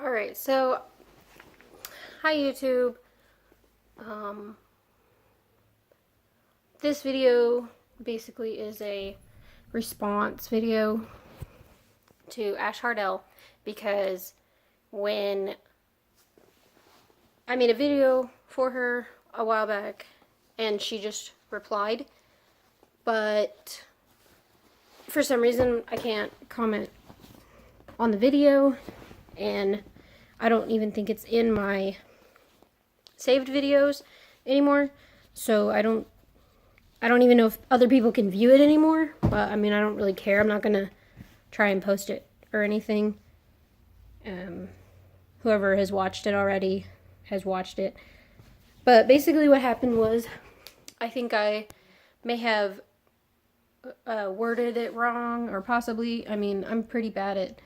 Alright, so, hi YouTube. This video basically is a response video to Ash Hardell because when I made a video for her a while back and she just replied, but for some reason I can't comment on the video, and I don't even think it's in my saved videos anymore, so I don't even know if other people can view it anymore, but I mean, I don't really care. I'm not gonna try and post it or anything. Whoever has watched it already has watched it. But basically what happened was, I think I may have worded it wrong, or possibly, I mean, I'm pretty bad at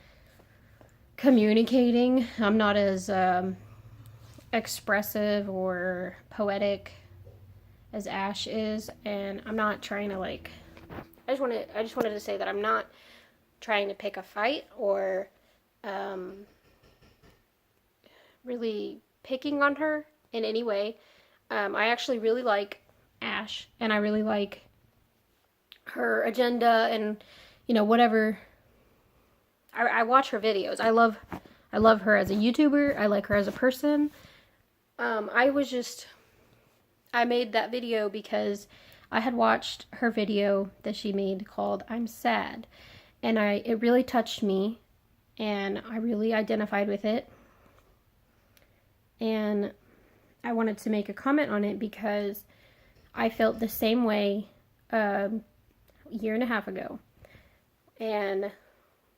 communicating. I'm not as expressive or poetic as Ash is, and I'm not trying to I just wanted to say that I'm not trying to pick a fight or really picking on her in any way. I actually really like Ash, and I really like her agenda, and whatever. I watch her videos. I love her as a YouTuber. I like her as a person. I made that video because I had watched her video that she made called "I'm Sad," and it really touched me, and I really identified with it, and I wanted to make a comment on it because I felt the same way a year and a half ago, and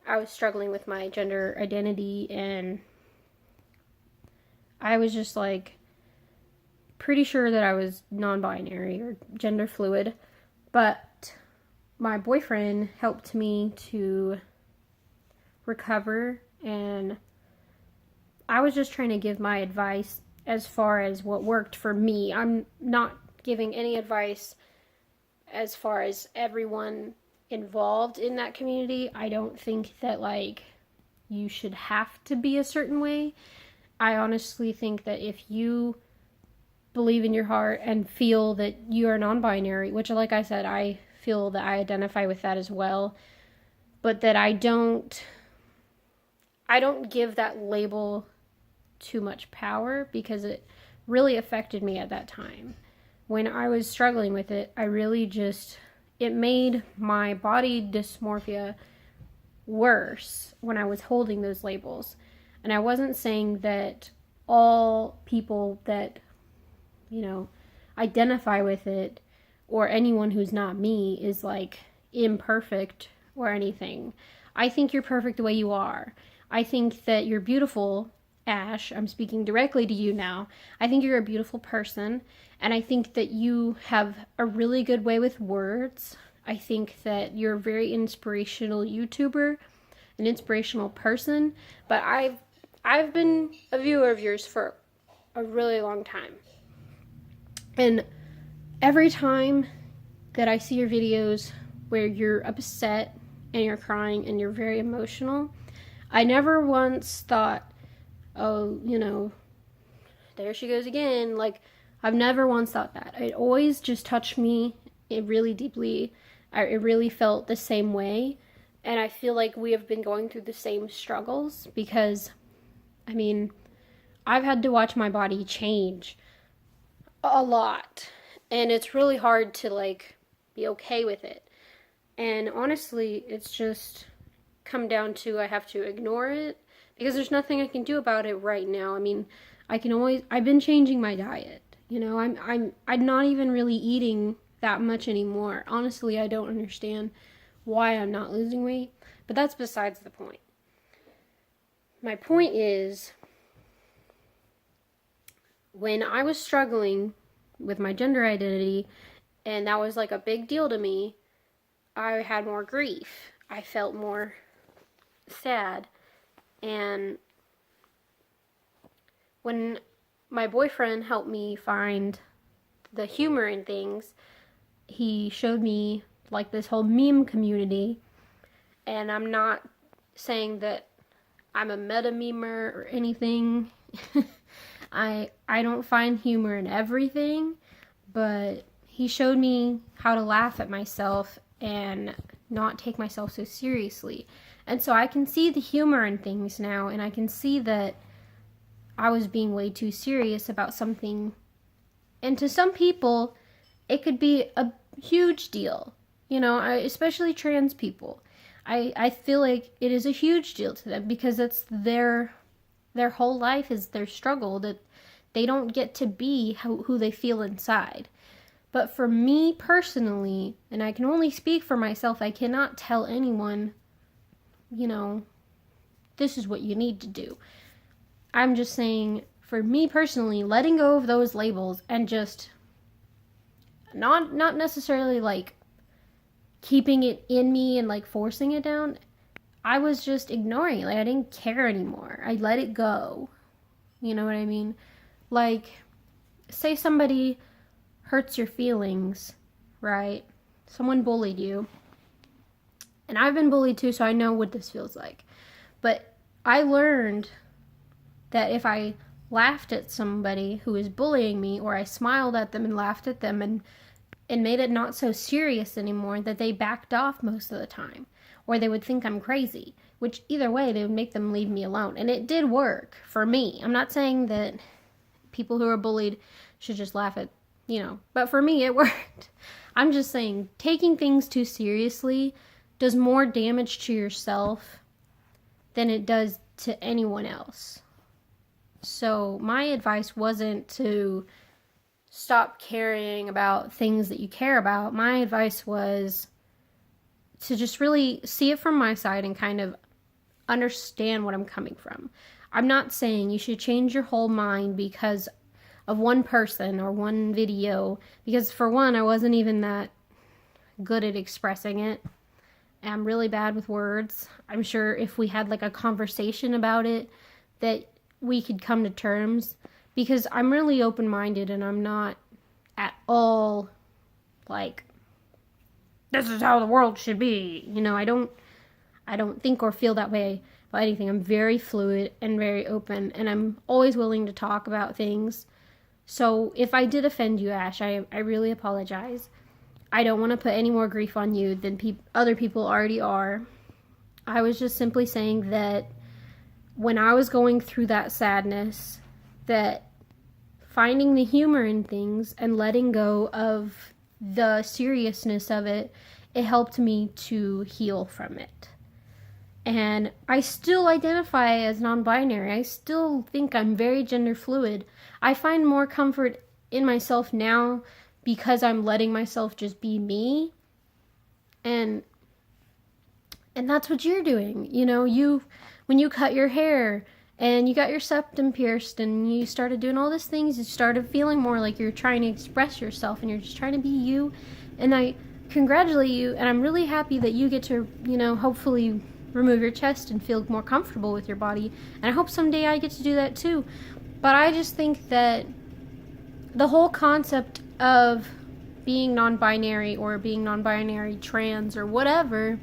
I was struggling with my gender identity, and I was just pretty sure that I was non-binary or gender fluid, but my boyfriend helped me to recover, and I was just trying to give my advice as far as what worked for me. I'm not giving any advice as far as everyone involved in that community. I don't think that you should have to be a certain way. I honestly think that if you believe in your heart and feel that you are non-binary, which, like I said, I feel that I identify with that as well, but that I don't give that label too much power, because it really affected me at that time. When I was struggling with it, it made my body dysmorphia worse when I was holding those labels. And I wasn't saying that all people that, identify with it, or anyone who's not me, is imperfect or anything. I think you're perfect the way you are. I think that you're beautiful, Ash. I'm speaking directly to you now. I think you're a beautiful person, and I think that you have a really good way with words. I think that you're a very inspirational YouTuber, an inspirational person, but I've been a viewer of yours for a really long time. And every time that I see your videos where you're upset and you're crying and you're very emotional, I never once thought, oh, there she goes again. I've never once thought that. It always just touched me really deeply. It really felt the same way. And I feel like we have been going through the same struggles, because, I mean, I've had to watch my body change a lot. And it's really hard to, be okay with it. And honestly, it's just come down to I have to ignore it, because there's nothing I can do about it right now. I mean, I've been changing my diet. I'm not even really eating that much anymore. Honestly, I don't understand why I'm not losing weight, but that's besides the point. My point is, when I was struggling with my gender identity, and that was a big deal to me, I had more grief. I felt more sad. And when my boyfriend helped me find the humor in things, he showed me this whole meme community. And I'm not saying that I'm a meta memer or anything. I don't find humor in everything, but he showed me how to laugh at myself and not take myself so seriously. And so I can see the humor in things now, and I can see that I was being way too serious about something. And to some people, it could be a huge deal. You know, especially trans people. I feel like it is a huge deal to them because it's their whole life is their struggle, that they don't get to be who they feel inside. But for me personally, and I can only speak for myself, I cannot tell anyone, you know, this is what you need to do. I'm just saying, for me personally, letting go of those labels and just not necessarily like keeping it in me and like forcing it down. I was just ignoring it. Like, I didn't care anymore. I let it go. You know what I mean? Like, say somebody hurts your feelings, right? Someone bullied you. And I've been bullied too, so I know what this feels like. But I learned that if I laughed at somebody who was bullying me, or I smiled at them and laughed at them and made it not so serious anymore, that they backed off most of the time. Or they would think I'm crazy, which either way, they would make them leave me alone. And it did work for me. I'm not saying that people who are bullied should just laugh at, you know, but for me, it worked. I'm just saying, taking things too seriously does more damage to yourself than it does to anyone else. So my advice wasn't to stop caring about things that you care about. My advice was to just really see it from my side and kind of understand what I'm coming from. I'm not saying you should change your whole mind because of one person or one video, because for one, I wasn't even that good at expressing it. I'm really bad with words. I'm sure if we had like a conversation about it, that we could come to terms, because I'm really open-minded and I'm not at all like, this is how the world should be. You know, I don't think or feel that way about anything. I'm very fluid and very open, and I'm always willing to talk about things. So if I did offend you, Ash, I really apologize. I don't want to put any more grief on you than other people already are. I was just simply saying that when I was going through that sadness, that finding the humor in things and letting go of the seriousness of it, it helped me to heal from it. And I still identify as non-binary. I still think I'm very gender fluid. I find more comfort in myself now because I'm letting myself just be me. And that's what you're doing. You know, when you cut your hair and you got your septum pierced and you started doing all these things, you started feeling more like you're trying to express yourself and you're just trying to be you. And I congratulate you, and I'm really happy that you get to, you know, hopefully remove your chest and feel more comfortable with your body. And I hope someday I get to do that too. But I just think that the whole concept of being non-binary or being non-binary trans or whatever,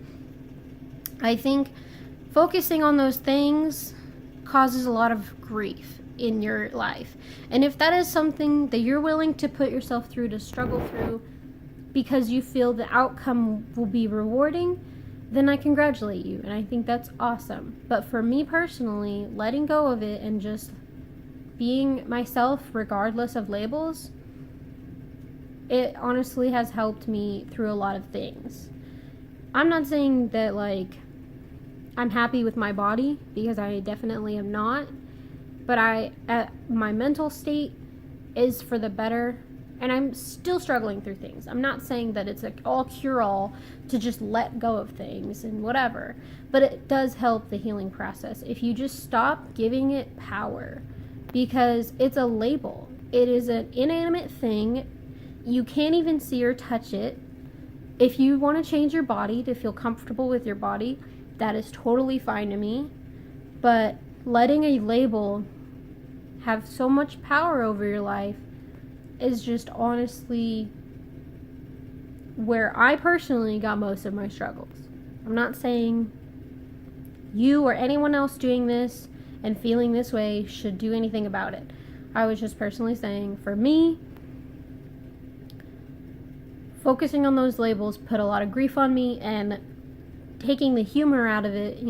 I think focusing on those things causes a lot of grief in your life. And if that is something that you're willing to put yourself through, to struggle through, because you feel the outcome will be rewarding, then I congratulate you. And I think that's awesome. But for me personally, letting go of it and just being myself regardless of labels, it honestly has helped me through a lot of things. I'm not saying that like I'm happy with my body, because I definitely am not, but my mental state is for the better, and I'm still struggling through things. I'm not saying that it's like all cure-all to just let go of things and whatever, but it does help the healing process if you just stop giving it power, because it's a label. It is an inanimate thing. You can't even see or touch it. If you want to change your body to feel comfortable with your body, that is totally fine to me. But letting a label have so much power over your life is just honestly where I personally got most of my struggles. I'm not saying you or anyone else doing this and feeling this way should do anything about it. I was just personally saying, for me, focusing on those labels put a lot of grief on me, and taking the humor out of it,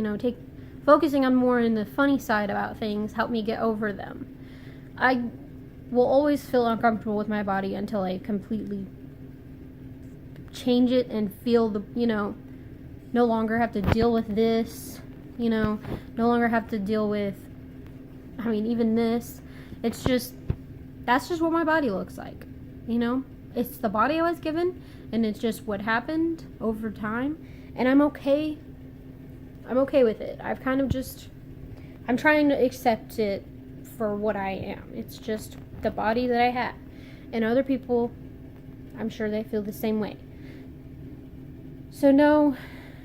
focusing on more in the funny side about things helped me get over them. I will always feel uncomfortable with my body until I completely change it and feel no longer have to deal with this, no longer have to deal with, even this. It's just, that's just what my body looks like, It's the body I was given, and it's just what happened over time, and I'm okay with it. I'm trying to accept it for what I am. It's just the body that I have. And other people, I'm sure they feel the same way. So no,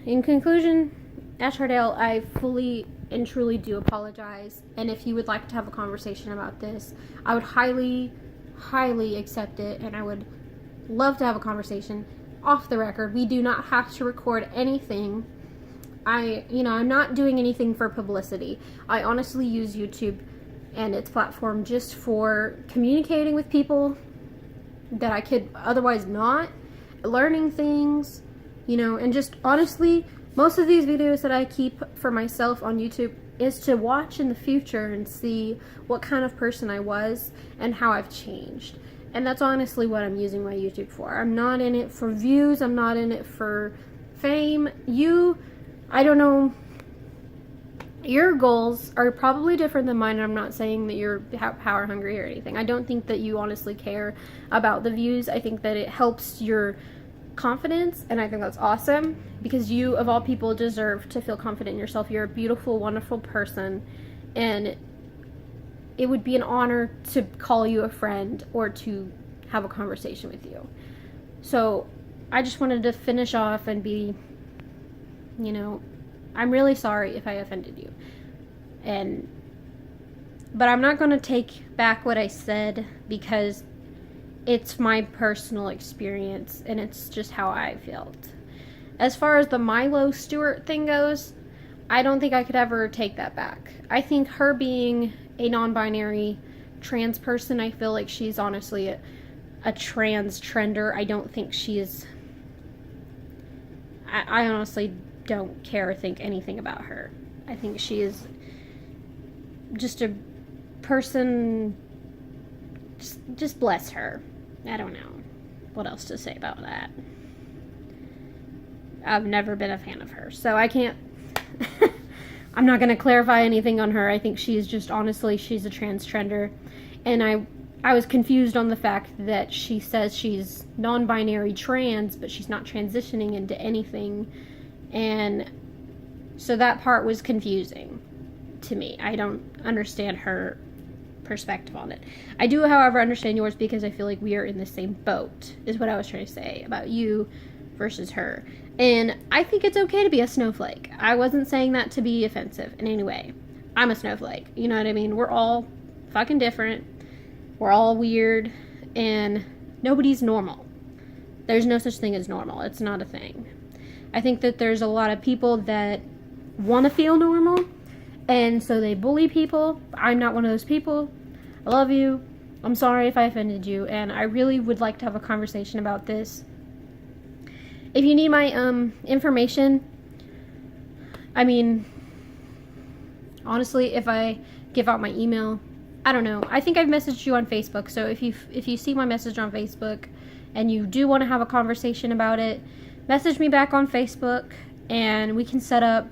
in conclusion, Ash Hardell, I fully and truly do apologize. And if you would like to have a conversation about this, I would highly, highly accept it. And I would love to have a conversation off the record. We do not have to record anything. I'm not doing anything for publicity. I honestly use YouTube and its platform just for communicating with people that I could otherwise not, learning things, and just honestly, most of these videos that I keep for myself on YouTube is to watch in the future and see what kind of person I was and how I've changed. And that's honestly what I'm using my YouTube for. I'm not in it for views. I'm not in it for fame. I don't know. Your goals are probably different than mine. I'm not saying that you're power hungry or anything. I don't think that you honestly care about the views. I think that it helps your confidence, and I think that's awesome, because you, of all people, deserve to feel confident in yourself. You're a beautiful, wonderful person, and it would be an honor to call you a friend or to have a conversation with you. So I just wanted to finish off and be, I'm really sorry if I offended you. But I'm not going to take back what I said, because it's my personal experience and it's just how I felt. As far as the Milo Stewart thing goes, I don't think I could ever take that back. I think her being a non-binary trans person, I feel like she's honestly a trans trender. I don't think she is. I honestly don't care or think anything about her. I think she is just a person. Just bless her. I don't know what else to say about that. I've never been a fan of her, so I can't. I'm not going to clarify anything on her. I think she's just, honestly, she's a trans trender, and I was confused on the fact that she says she's non-binary trans, but she's not transitioning into anything, and so that part was confusing to me. I don't understand her perspective on it. I do, however, understand yours, because I feel like we are in the same boat, is what I was trying to say about you versus her. And I think it's okay to be a snowflake. I wasn't saying that to be offensive in any way. I'm a snowflake. You know what I mean? We're all fucking different. We're all weird. And nobody's normal. There's no such thing as normal. It's not a thing. I think that there's a lot of people that want to feel normal, and so they bully people. I'm not one of those people. I love you. I'm sorry if I offended you, and I really would like to have a conversation about this. If you need my information, honestly, if I give out my email, I don't know. I think I've messaged you on Facebook, so if you see my message on Facebook and you do want to have a conversation about it, message me back on Facebook, and we can set up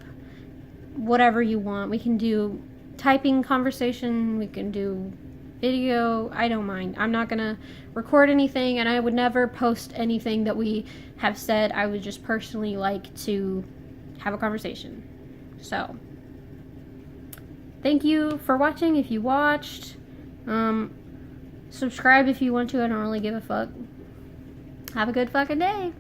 whatever you want. We can do typing conversation, we can do video. I don't mind. I'm not gonna record anything, and I would never post anything that we have said. I would just personally like to have a conversation. So thank you for watching. If you watched, subscribe if you want to. I don't really give a fuck. Have a good fucking day.